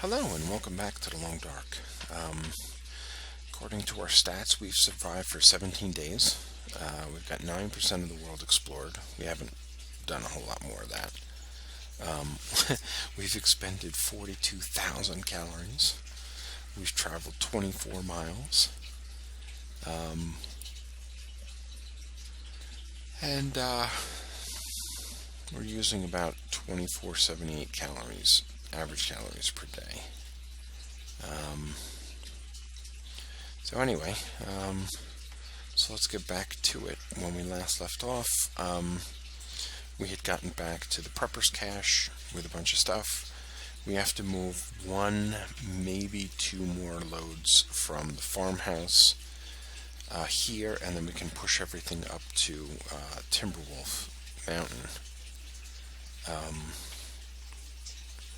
Hello and welcome back to the Long Dark. According to our stats, we've survived for 17 days. We've got 9% of the world explored. We haven't done a whole lot more of that. We've expended 42,000 calories. We've traveled 24 miles. And we're using about 2478 calories, average calories per day. So anyway, so let's get back to it. When we last left off, we had gotten back to the prepper's cache with a bunch of stuff. We have to move one, maybe two more loads from the farmhouse here, and then we can push everything up to Timberwolf Mountain.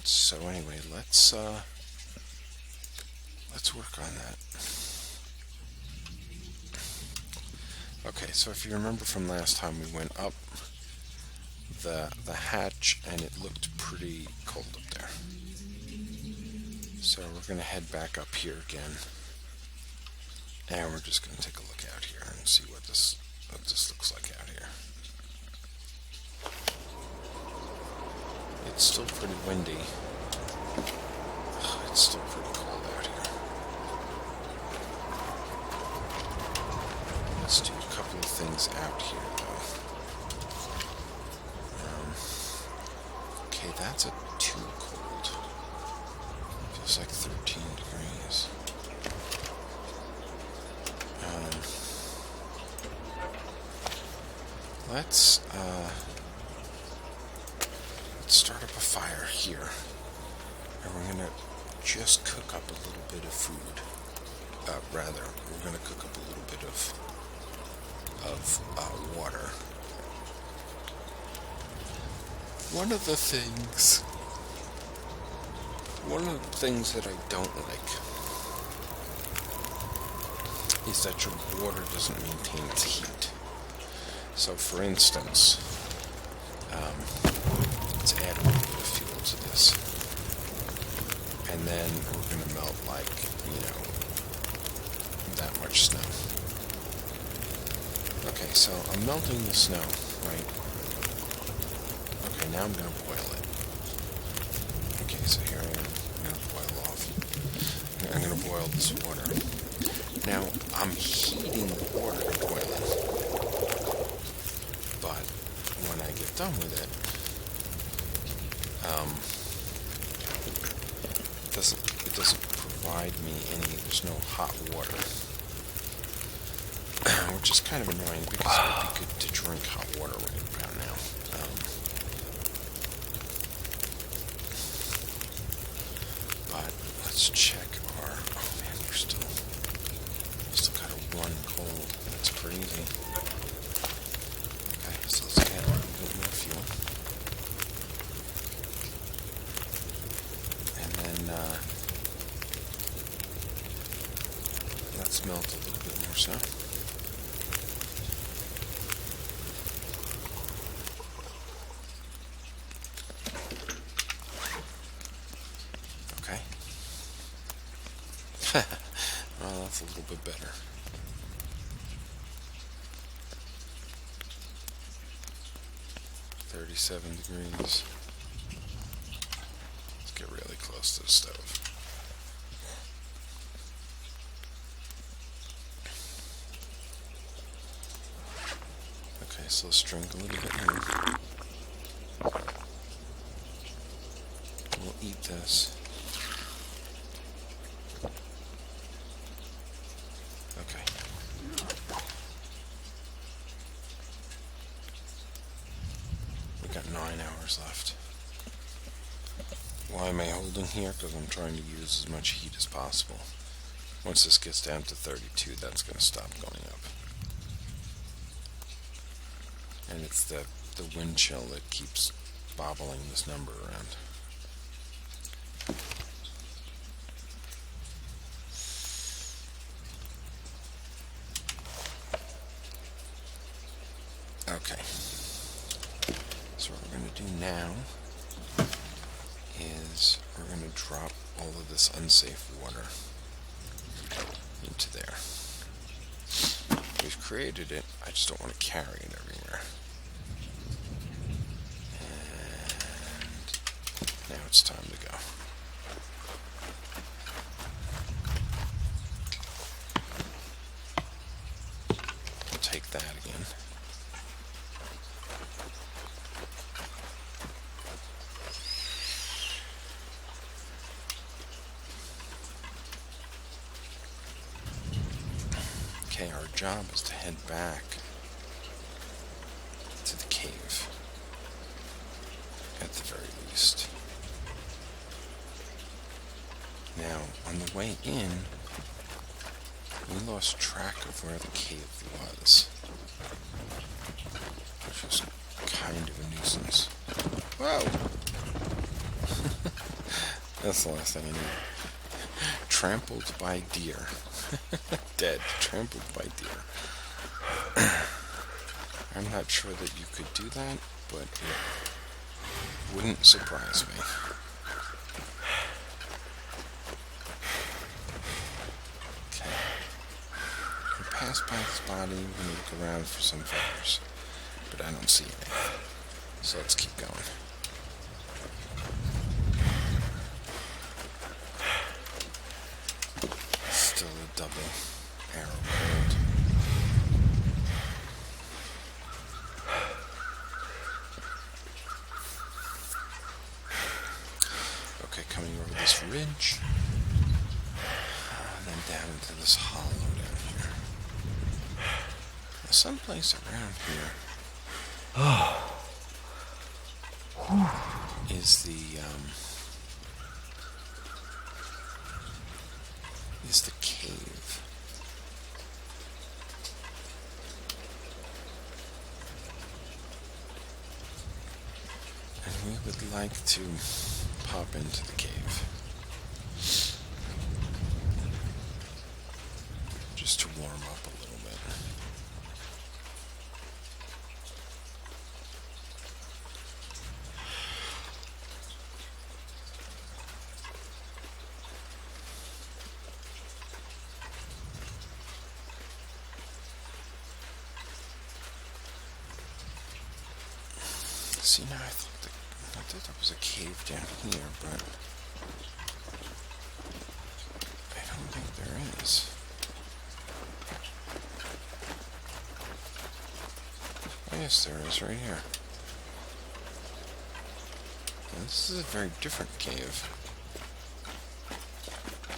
So anyway, let's work on that. Okay, so if you remember from last time, we went up the hatch and it looked pretty cold up there. So we're going to head back up here again, and we're just going to take a look out here and see what this looks like out here. It's still pretty windy. It's still pretty cold out here. Let's do a couple of things out here, though. Okay, that's too cold. Feels like 13 degrees. Let's start up a fire here, and we're gonna just cook up a little bit of food. We're gonna cook up a little bit of water. One of the things that I don't like is that your water doesn't maintain its heat. So, for instance, let's add a little bit of fuel to this, and then we're going to melt that much snow. Okay, so I'm melting the snow, right? Okay, now I'm going to boil it. Okay, so here I am. I'm going to boil off. I'm going to boil this water. Now, I'm heating the water to boil it. But when I get done with it, it doesn't provide me there's no hot water. Which is kind of annoying because it would be good to drink hot water right about now. But let's check our... Oh man, we're still got a 1 cold. That's crazy. Okay, so let's add a little bit more fuel. And then let's melt a little bit more snow. Okay. Well, that's a little bit better. $37 degrees. Let's get really close to the stove. Okay, so let's drink a little bit more. We'll eat this. Okay. We got 9 hours left. Why am I holding here? Because I'm trying to use as much heat as possible. Once this gets down to 32, that's going to stop going up. And it's the wind chill that keeps bobbling this number around. Okay. So what we're going to do now is we're going to drop all of this unsafe water into there. We've created it, I just don't want to carry it everywhere. And now it's time to go. I'll take that again. Okay, our job is to head back to the cave, at the very least. Now, on the way in, we lost track of where the cave was, which was kind of a nuisance. Whoa! That's the last thing I need. Trampled by deer. Dead. Trampled by deer. I'm not sure that you could do that, but it wouldn't surprise me. Okay. We pass by this body, we look around for some feathers, but I don't see any. So let's keep going. Still a double arrow hold. Okay, coming over this ridge, and then down into this hollow down here. Now, someplace around here is the cave. And we would like to pop into the cave. Just to warm up a little bit. See, now I thought there was a cave down here, but I don't think there is. Oh, yes, there is, right here. Now, this is a very different cave,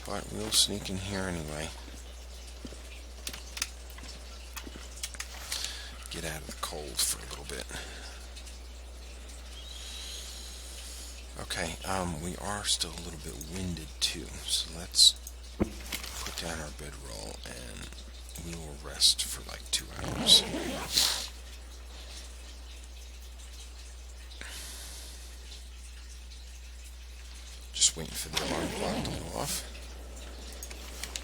but we'll sneak in here anyway. Get out of the cold for a little bit. Okay, we are still a little bit winded too, so let's put down our bedroll and we will rest for like 2 hours. Just waiting for the alarm clock to go off.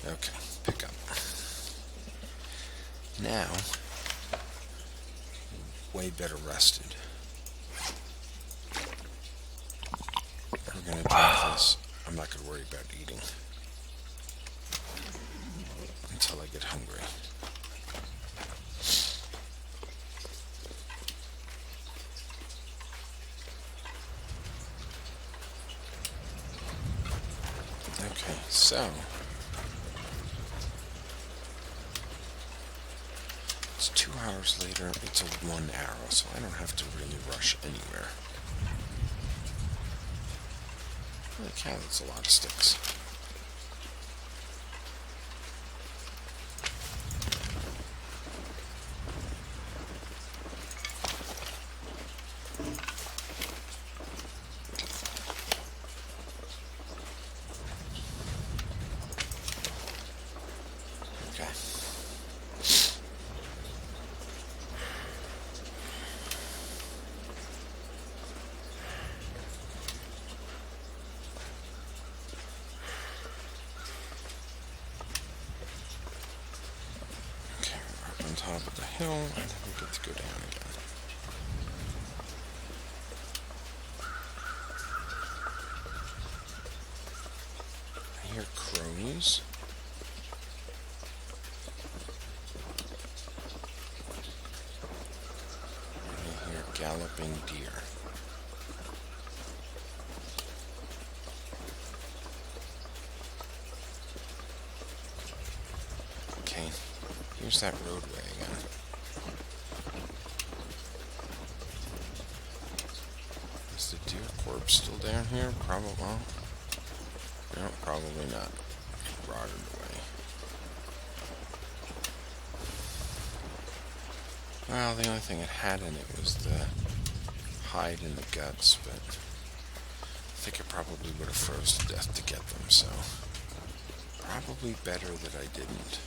Okay, pick up. Now, way better rested. We're going to drink this. I'm not going to worry about eating until I get hungry. Okay, so it's 2 hours later. It's a 1 arrow, so I don't have to really rush anywhere. Holy cow, that's a lot of sticks. Okay. On top of the hill, and then we get to go down again. hear crows. I hear galloping deer. Okay, here's that roadway again. Is the deer corpse still down here? Probably. Well, no, probably not. It rotted away. Well, the only thing it had in it was the hide and the guts, but I think it probably would have froze to death to get them, so probably better that I didn't.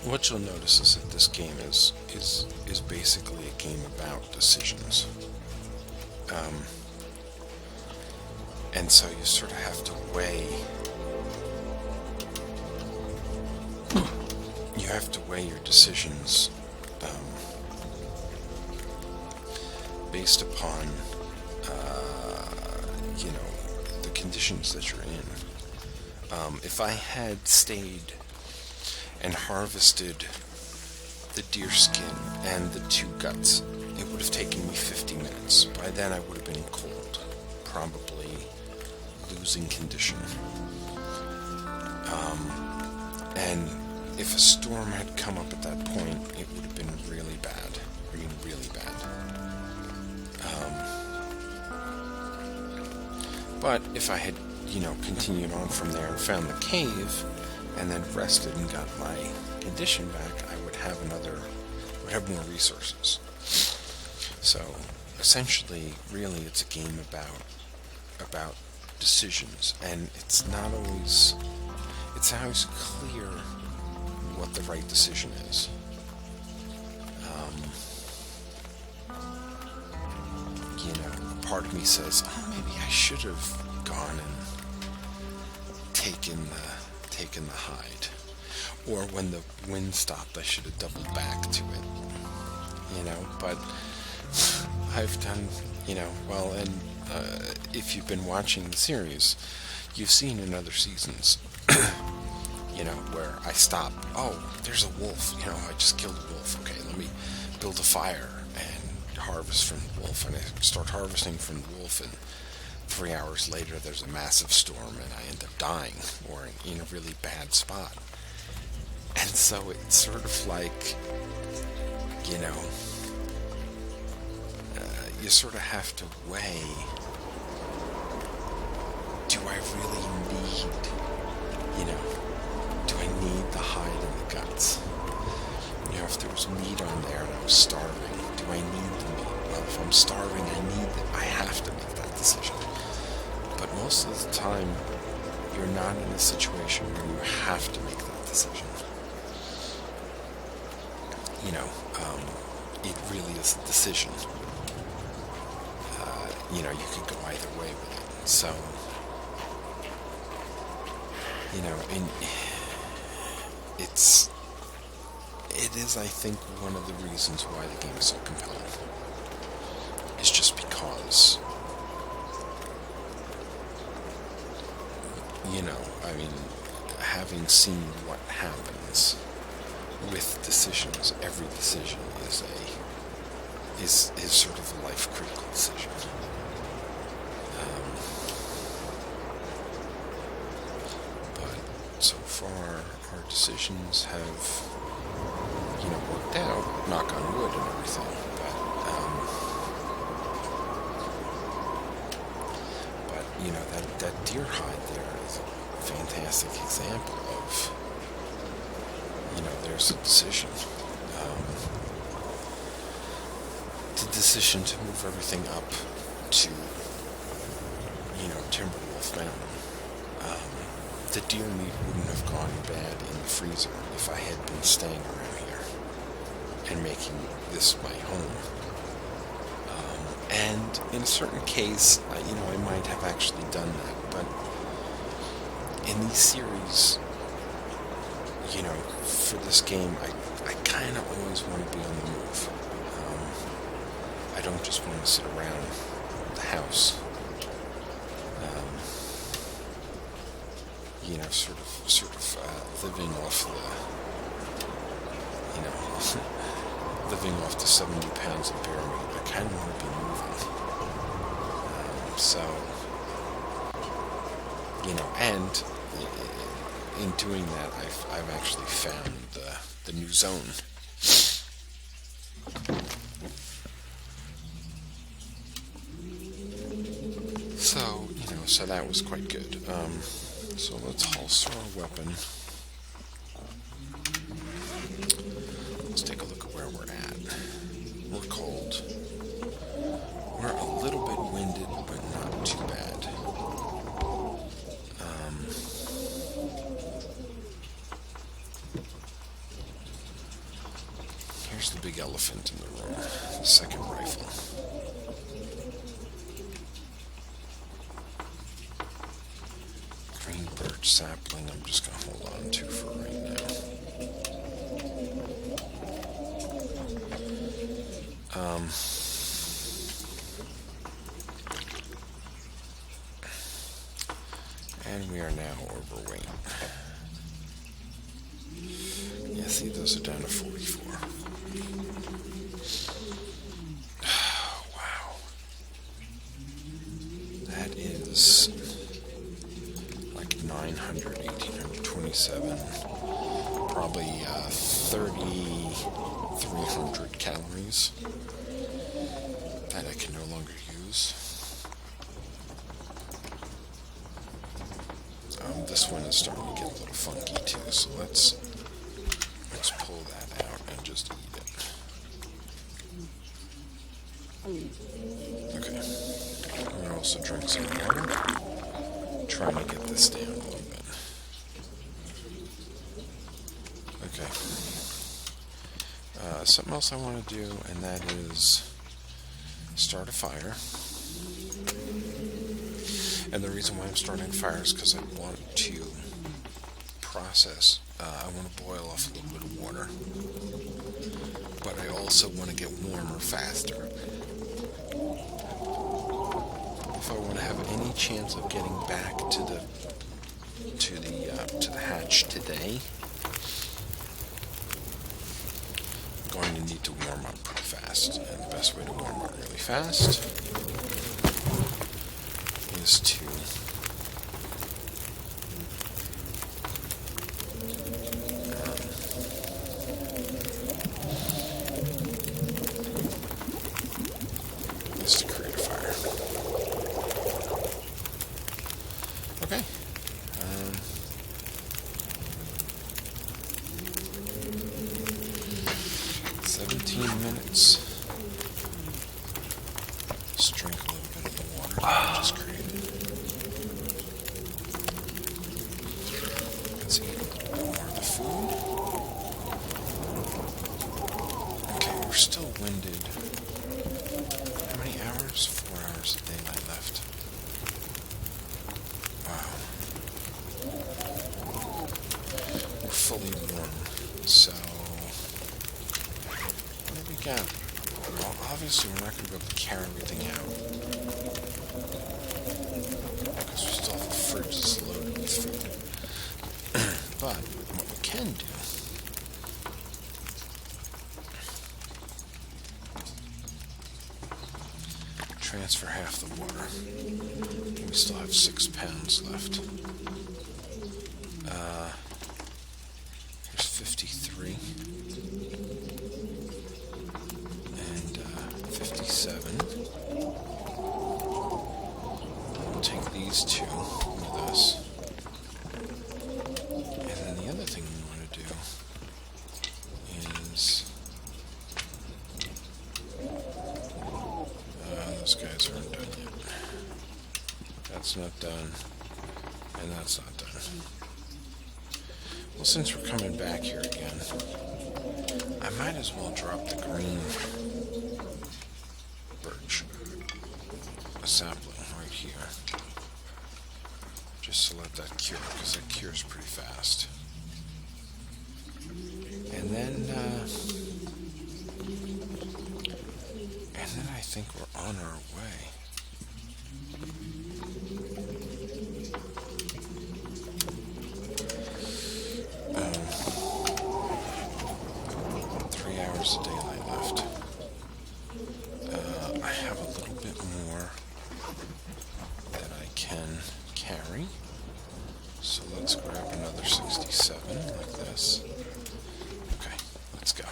What you'll notice is that this game is basically a game about decisions. And so you sort of have to weigh your decisions based upon the conditions that you're in. If I had stayed and harvested the deer skin and the 2 guts, it would have taken me 50 minutes. By then I would have been cold, probably losing condition. And if a storm had come up at that point, it would have been really bad. I mean, really bad. But if I had, continued on from there and found the cave, and then rested and got my condition back, I would have more resources. So, essentially, really, it's a game about decisions, and it's not always clear what the right decision is. Part of me says, oh, maybe I should have gone and taken the hide. Or when the wind stopped, I should have doubled back to it. But I've done, and if you've been watching the series, you've seen in other seasons, where I stop, oh, there's a wolf, I just killed a wolf, okay, let me build a fire and harvest from the wolf, and I start harvesting from the wolf, and 3 hours later there's a massive storm and I end up dying or in a really bad spot. And so it's sort of like, you sort of have to weigh, do I really need, do I need the hide and the guts? If there was meat on there and I was starving, do I need the meat? Well, if I'm starving, I have to make that decision. But most of the time, you're not in a situation where you have to make that decision. It really is a decision. You could go either way with it. So, and it is, I think, one of the reasons why the game is so compelling. It's just because, having seen what happens with decisions, every decision is sort of a life-critical decision. But so far, our decisions have, worked out, knock on wood and everything, but that deer hide there is a fantastic example of, there's a decision. The decision to move everything up to, Timberwolf Mountain. The deer meat wouldn't have gone bad in the freezer if I had been staying around here and making this my home. And in a certain case, I might have actually done that, but in these series, for this game, I kind kind of always want to be on the move. I don't just want to sit around the house. Sort of living off living off the 70 pounds of bear meat. I kind of want to be moving. And in doing that, I've actually found the new zone. So that was quite good. So let's holster our weapon. Let's take a look at where we're at. We're cold. We're a little bit winded, but not too bad. Here's the big elephant in the room, the second rifle. Green birch sapling I'm just going to hold on to for right now. And we are now overweight. Yeah, see, those are down to 44. Wow. That is like 900, 1827, probably 3,300 calories that I can no longer use. This one is starting to get a little funky too, so let's pull that out and just eat it. Okay. I'm going to also drink some water. Trying to get this down a little bit. Okay. Something else I want to do, and that is start a fire. And the reason why I'm starting a fire is because I want to process. I want to boil off a little bit of water. But I also want to get warmer faster. If I want to have any chance of getting back to the hatch today, I'm going to need to warm up pretty fast. And the best way to warm up really fast is to create a fire. Okay. 17 minutes. Just drink a little bit of the water that I just created. Let's eat a little bit more of the food. Okay, we're still winded. How many hours? 4 hours of daylight left. Wow. We're fully warm, so what do we got? Well, obviously we're not going to be able to carry everything out because we still have the fridge that's loaded with food. But what we can do transfer half the water. We still have 6 pounds left. Here's 53 and 57. We'll take these two with us. And then the other thing we want to do is those guys aren't done yet. That's not done, and that's not done. Well, since we're coming back here again, I might as well drop the green birch, a sapling right here, just to let that cure, because that cures pretty fast. And then I think we're on our way. Um, 3 hours of daylight left. I have a little bit more that I can carry. So let's grab another 67 like this. Okay, let's go.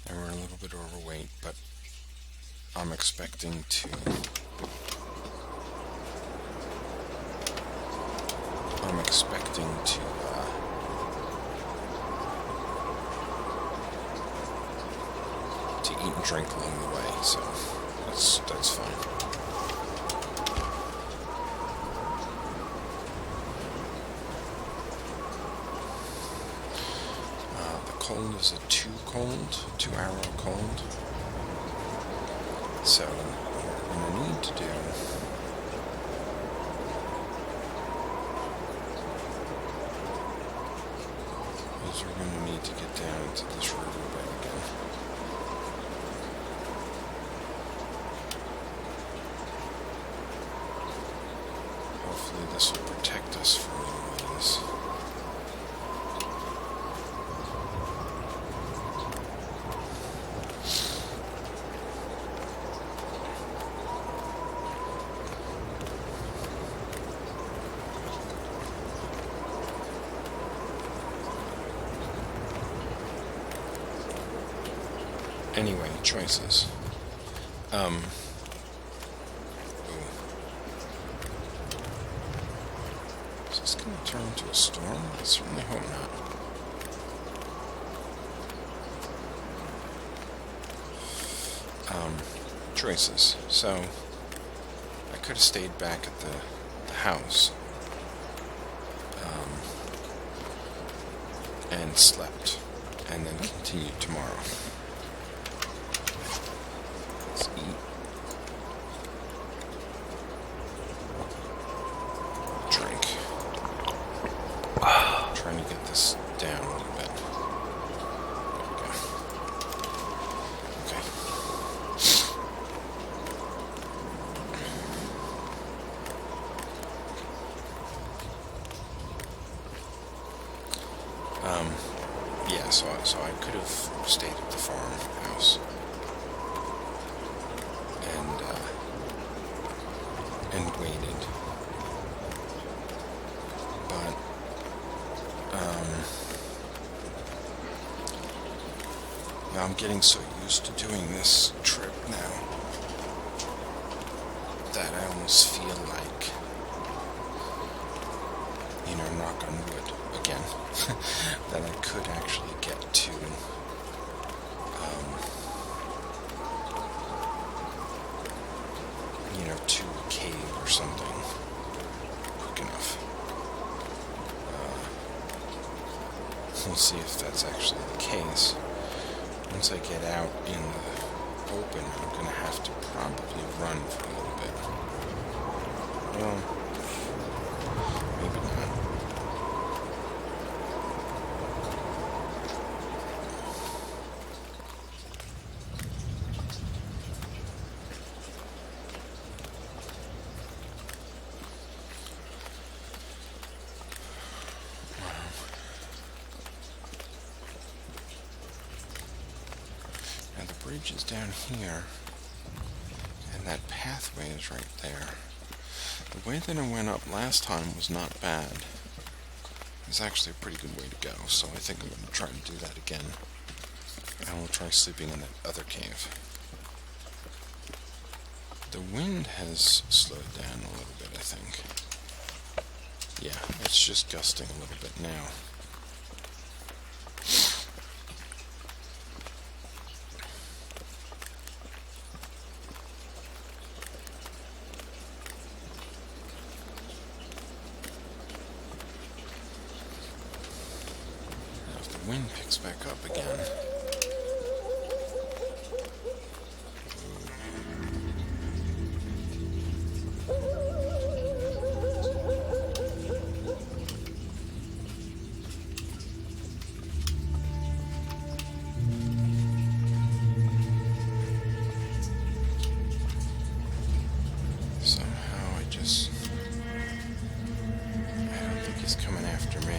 And we're a little bit overweight, but I'm expecting to eat and drink along the way, so that's fine. The cold is a 2-hour cold. So what we're going to need to do is we're going to need to get down to this riverbed again. Hopefully this will protect us for a little ways. Anyway, choices. Is this going to turn into a storm? I certainly hope not. Choices. So, I could have stayed back at the house and slept, and then continued tomorrow. Let's eat. Drink. Trying to get this down a little bit. There we go. Okay. Yeah, so I could have stayed at the farmhouse and waited, but I'm getting so used to doing this trip now that I almost feel like, knock on wood again, that I could actually get to to a cave or something quick enough. We'll see if that's actually the case. Once I get out in the open, I'm going to have to probably run for a little bit. Well, maybe not. The bridge is down here, and that pathway is right there. The way that I went up last time was not bad. It's actually a pretty good way to go, so I think I'm going to try to do that again. And we'll try sleeping in that other cave. The wind has slowed down a little bit, I think. Yeah, it's just gusting a little bit now. Wind picks back up again. He's coming after me.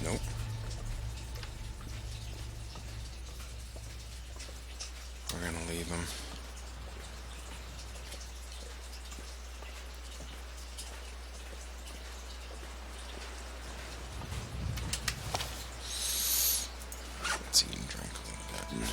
Nope. We're gonna leave him. Let's eat and drink a little bit.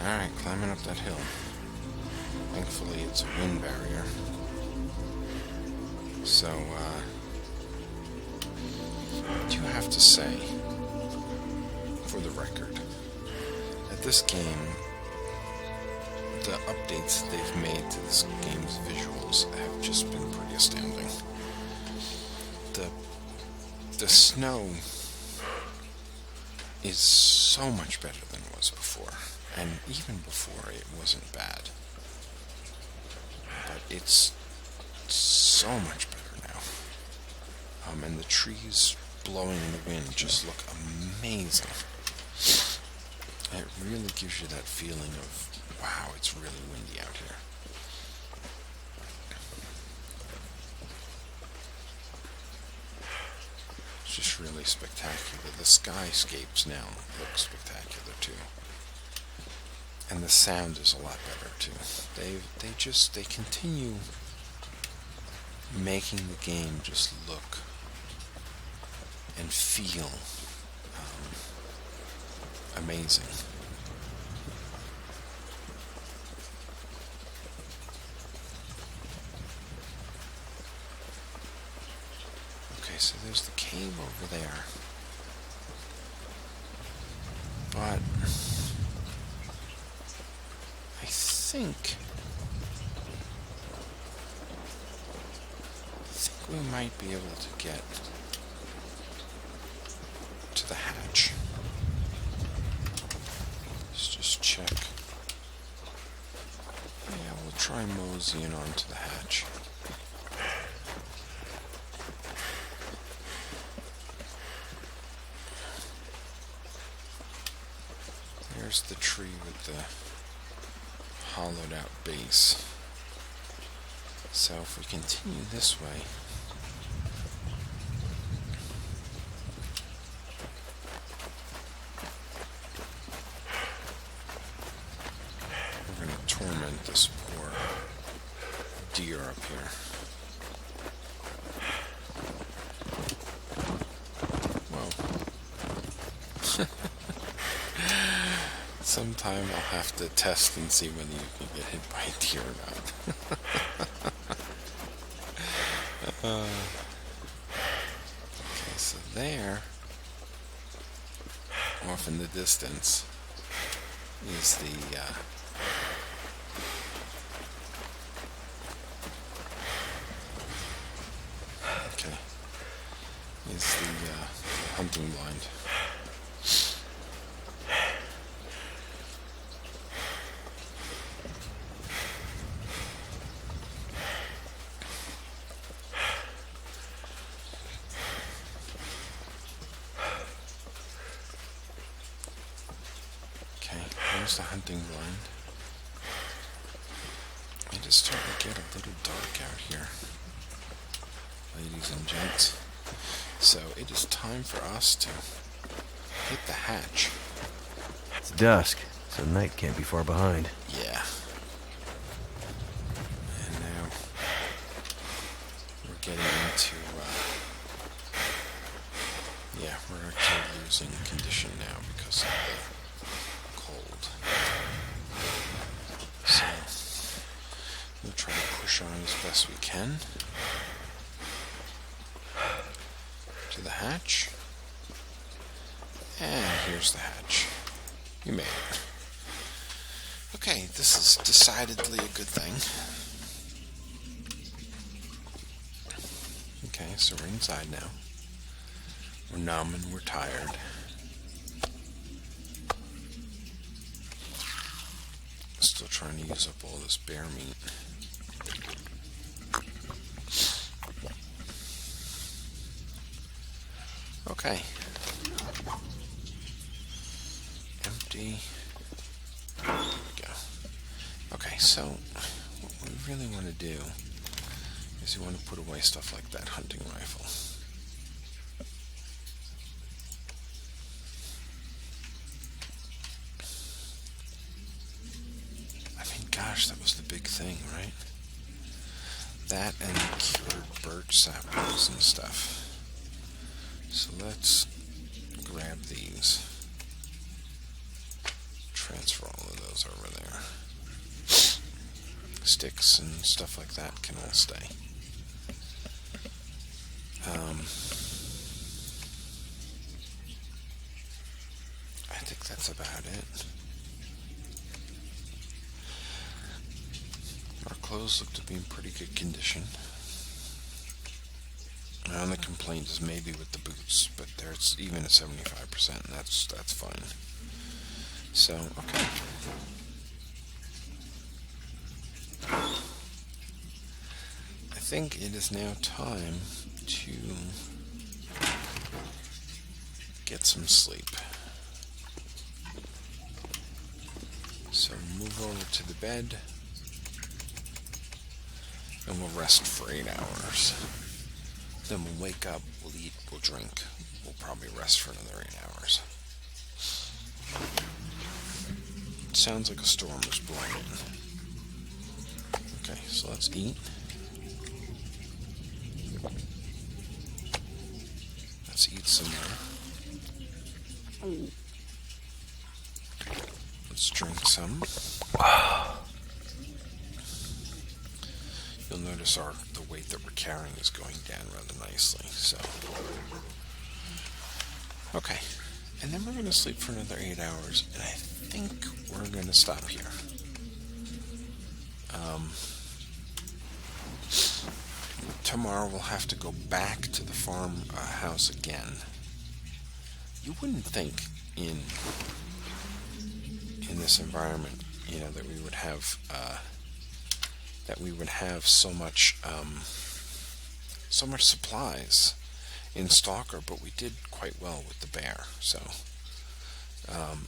Alright, climbing up that hill. Thankfully it's a wind barrier. So, I do have to say, for the record, that this game, the updates they've made to this game's visuals have just been pretty astounding. The snow is so much better than it was before. And even before, it wasn't bad. But it's so much better now. And the trees blowing in the wind just look amazing. It really gives you that feeling of, wow, it's really windy out here. It's just really spectacular. The skyscapes now look spectacular too. And the sound is a lot better too. They continue making the game just look and feel amazing. Okay, so there's the cave over there. But I think we might be able to get to the hatch. Let's just check. Yeah, we'll try moseying onto the hatch. There's the tree with the hollowed out base. So if we continue this way, we're going to torment this poor deer up here. Well, sometime I'll have to test and see whether you can get hit by a deer or not. Okay, so there, off in the distance, is the hunting blind. There's the hunting blind. It is starting to get a little dark out here, ladies and gents. So it is time for us to hit the hatch. It's dusk, so night can't be far behind. Yeah. And now we're getting into, we're actually losing condition now because of the cold. So we'll try to push on as best we can to the hatch. And here's the hatch. You made it. Okay, this is decidedly a good thing. Okay, so we're inside now. We're numb and we're tired. Still trying to use up all this bear meat. Okay. Empty. There we go. Okay, so what we really want to do is we want to put away stuff like that hunting rifle. I mean, gosh, that was the big thing, right? That and cured birch saplings and stuff. So let's grab these. Transfer all of those over there. Sticks and stuff like that can all stay. I think that's about it. Our clothes look to be in pretty good condition. The only complaint is maybe with the boots, but there's even at 75%, and that's fine. So, okay. I think it is now time to get some sleep. So move over to the bed, and we'll rest for 8 hours. Then we'll wake up, we'll eat, we'll drink. We'll probably rest for another 8 hours. It sounds like a storm is blowing in. Okay, so let's eat. Let's eat some more. Let's drink some. You'll notice the weight that we're carrying is going down rather nicely. So, okay, and then we're going to sleep for another 8 hours, and I think we're going to stop here. Tomorrow we'll have to go back to the farmhouse again. You wouldn't think in this environment, that we would have so much supplies in Stalker, but we did quite well with the bear. So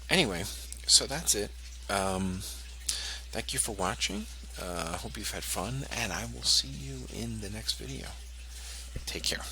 anyway, so that's it. Thank you for watching. Hope you've had fun, and I will see you in the next video. Take care.